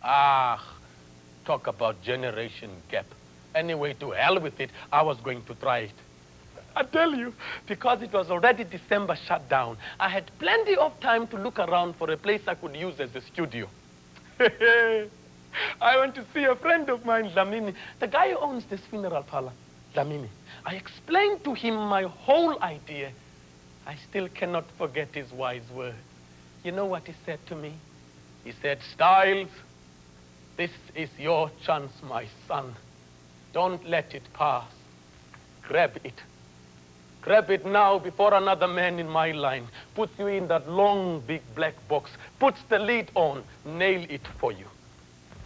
Ah, talk about generation gap. Anyway, to hell with it, I was going to try it. I tell you, because it was already December shutdown, I had plenty of time to look around for a place I could use as a studio. I went to see a friend of mine, Dlamini, the guy who owns this funeral parlor, Dlamini. I explained to him my whole idea. I still cannot forget his wise words. You know what he said to me? He said, Styles, this is your chance, my son. Don't let it pass. Grab it. Grab it now before another man in my line puts you in that long, big black box, puts the lid on, nail it for you.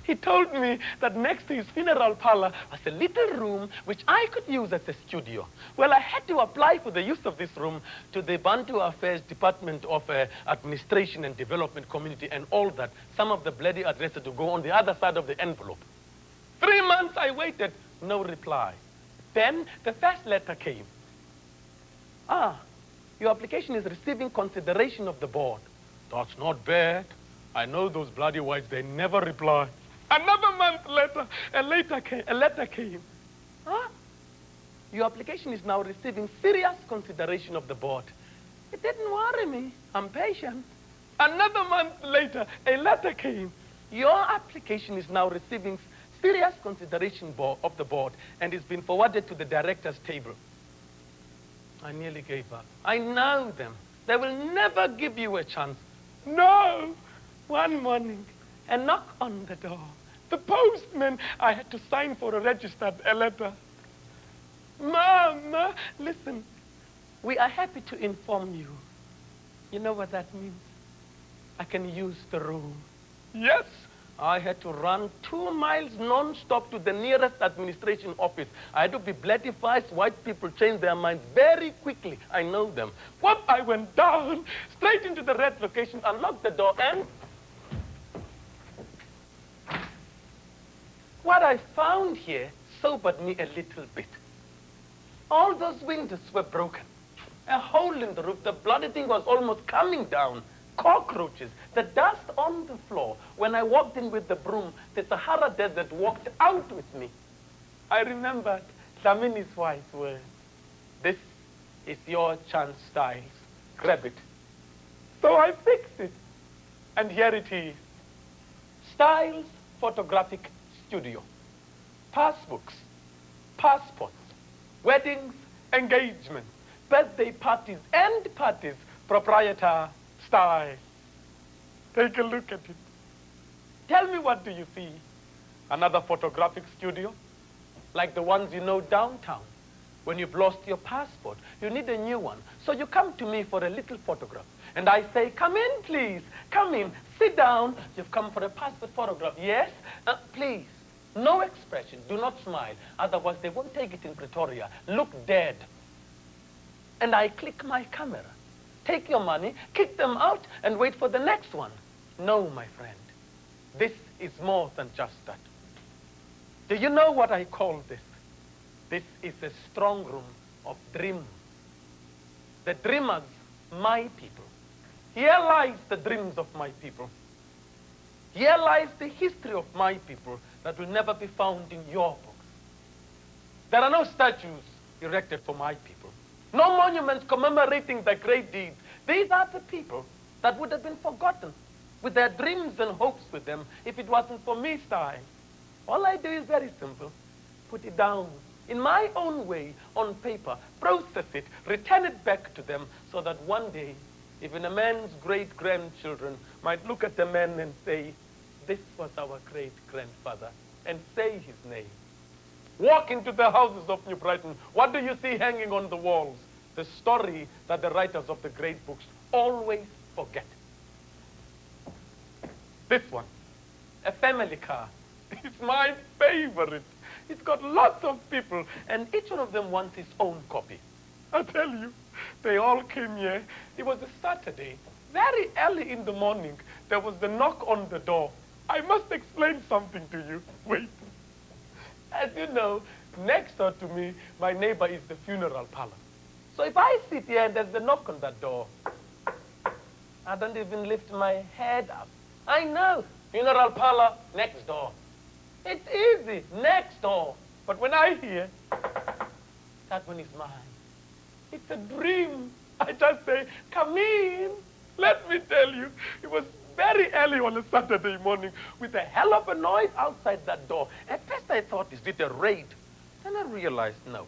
He told me that next to his funeral parlor was a little room which I could use as a studio. Well, I had to apply for the use of this room to the Bantu Affairs Department of Administration and Development Community and all that. Some of the bloody addresses to go on the other side of the envelope. 3 months I waited, no reply. Then the first letter came. Ah, your application is receiving consideration of the board. That's not bad. I know those bloody whites, they never reply. Another month later, a letter came. Huh? Your application is now receiving serious consideration of the board. It didn't worry me. I'm patient. Another month later, a letter came. Your application is now receiving serious consideration of the board and is being forwarded to the director's table. I nearly gave up. I know them. They will never give you a chance. No! One morning, a knock on the door. The postman, I had to sign for a registered letter. Mama, listen, we are happy to inform you. You know what that means? I can use the room. Yes, I had to run 2 miles non-stop to the nearest administration office. I had to be bloody fast. White people change their minds very quickly. I know them. Well, I went down, straight into the red location, unlocked the door, and what I found here sobered me a little bit. All those windows were broken. A hole in the roof. The bloody thing was almost coming down. Cockroaches. The dust on the floor. When I walked in with the broom, the Sahara Desert walked out with me. I remembered Dlamini's wise words. This is your chance, Styles. Grab it. So I fixed it. And here it is. Styles Photographic Studio. Passbooks, passports, weddings, engagements, birthday parties, and parties. Proprietor Style. Take a look at it. Tell me, what do you see? Another photographic studio? Like the ones you know downtown. When you've lost your passport, you need a new one. So you come to me for a little photograph. And I say, come in, please. Come in. Sit down. You've come for a passport photograph. Yes? Please. No expression. Do not smile. Otherwise, they won't take it in Pretoria. Look dead. And I click my camera. Take your money, kick them out, and wait for the next one. No, my friend. This is more than just that. Do you know what I call this? This is a strong room of dreams. The dreamers, my people. Here lies the dreams of my people. Here lies the history of my people that will never be found in your books. There are no statues erected for my people. No monuments commemorating their great deeds. These are the people that would have been forgotten with their dreams and hopes with them if it wasn't for me, Style. All I do is very simple. Put it down in my own way on paper, process it, return it back to them so that one day, even a man's great-grandchildren might look at the man and say, this was our great-grandfather, and say his name. Walk into the houses of New Brighton. What do you see hanging on the walls? The story that the writers of the great books always forget. This one, a family car. It's my favorite. It's got lots of people, and each one of them wants his own copy. I tell you, they all came here. It was a Saturday. Very early in the morning, there was the knock on the door. I must explain something to you. Wait. As you know, next door to me, my neighbor is the funeral parlor. So if I sit here and there's the knock on that door, I don't even lift my head up. I know Funeral parlor, next door. It's easy, next door. But when I hear, that one is mine. It's a dream. I just say, come in. Let me tell you, it was very early on a Saturday morning with a hell of a noise outside that door. At first I thought, is it a raid? Then I realized, no,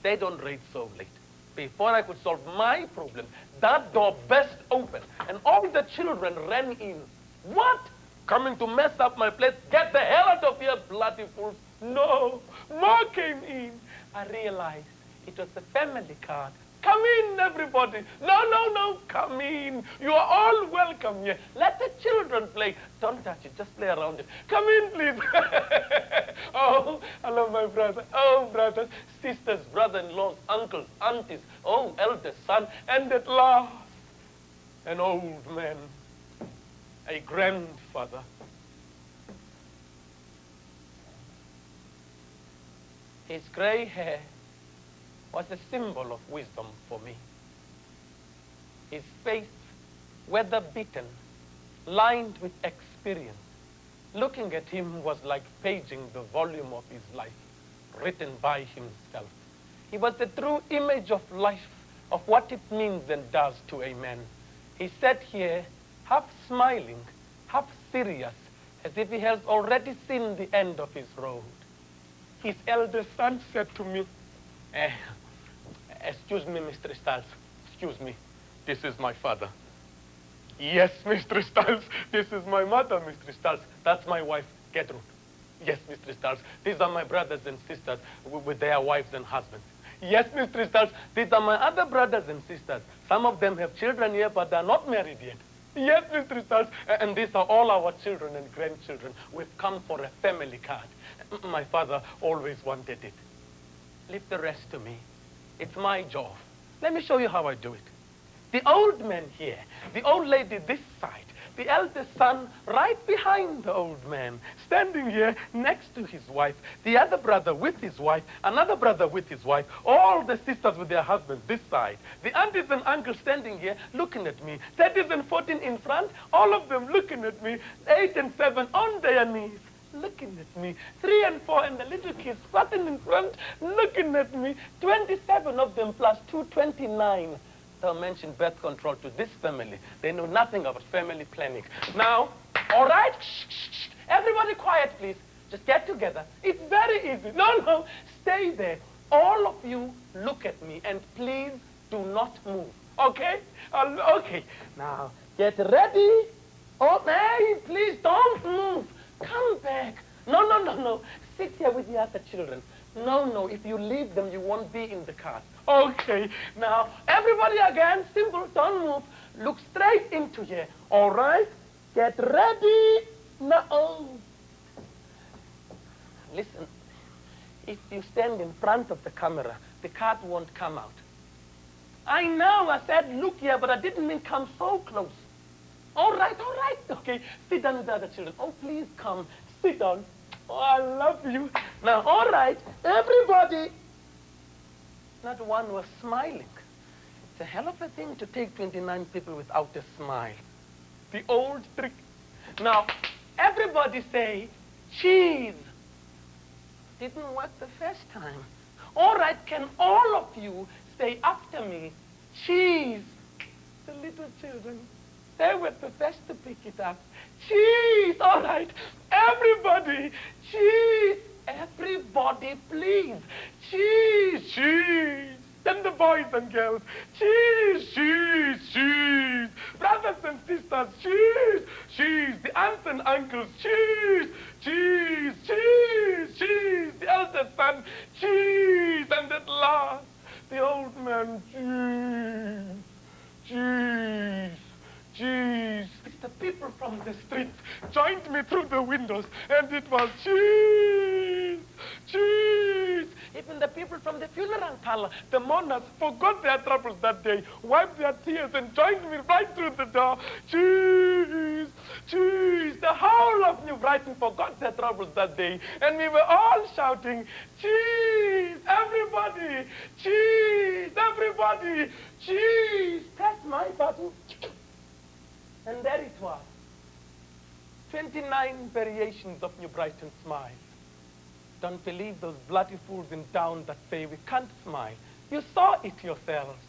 they don't raid so late. Before I could solve my problem, that door burst open and all the children ran in. What? Coming to mess up my place? Get the hell out of here, bloody fools. No, more came in. I realized it was a family card. Come in, everybody. No, come in. You are all welcome here. Let the children play. Don't touch it, just play around it. Come in, please. Oh, I love my brother. Oh, brothers, sisters, brother-in-laws, uncles, aunties. Oh, eldest son. And at last, an old man, a grandfather. His gray hair was a symbol of wisdom for me. His face, weather-beaten, lined with experience. Looking at him was like paging the volume of his life, written by himself. He was the true image of life, of what it means and does to a man. He sat here, half smiling, half serious, as if he has already seen the end of his road. His eldest son said to me, excuse me, Mr. Stiles, excuse me, this is my father. Yes, Mr. Stiles, this is my mother, Mr. Stiles. That's my wife, Gertrude. Yes, Mr. Stiles, these are my brothers and sisters with their wives and husbands. Yes, Mr. Stiles, these are my other brothers and sisters. Some of them have children here, but they're not married yet. Yes, Mr. Stiles, and these are all our children and grandchildren. We've come for a family card. My father always wanted it. Leave the rest to me. It's my job. Let me show you how I do it. The old man here, the old lady this side, the eldest son right behind the old man, standing here next to his wife, the other brother with his wife, another brother with his wife, all the sisters with their husbands this side, the aunties and uncles standing here looking at me, 30s and 14 in front, all of them looking at me, 8 and 7 on their knees, looking at me, 3 and 4 and the little kids squatting in front, looking at me, 27 of them plus 2, 29. Don't mention birth control to this family. They know nothing about family planning. Now, all right? Shh, shh, shh. Everybody quiet, please. Just get together. It's very easy. No, stay there. All of you look at me and please do not move. Okay? Okay. Now, get ready. Oh, hey, please don't move. Come back. No. Sit here with the other children. No, if you leave them, you won't be in the car. Okay, now, everybody again, simple, don't move. Look straight into here, all right? Get ready. Now. Listen, if you stand in front of the camera, the card won't come out. I know, I said look here, but I didn't mean come so close. All right, okay. Sit down with the other children. Oh, please come, sit down. Oh, I love you. Now, all right, everybody. Not one was smiling. It's a hell of a thing to take 29 people without a smile. The old trick. Now, everybody say, cheese. Didn't work the first time. All right, can all of you say after me, cheese? The little children, they were the first to pick it up. Cheese, all right. Everybody, cheese. Everybody, please. Cheese. Then the boys and girls, cheese. Brothers and sisters, cheese. The aunts and uncles, cheese. The eldest son, cheese. And at last, the old man, cheese. The people from the streets joined me through the windows, and it was cheese. Even the people from the funeral parlor, the mourners, forgot their troubles that day, wiped their tears, and joined me right through the door. Cheese. The whole of New Brighton forgot their troubles that day, and we were all shouting, cheese, everybody, cheese. Press my button. And there it was. 29 variations of New Brighton smile. Don't believe those bloody fools in town that say we can't smile. You saw it yourselves.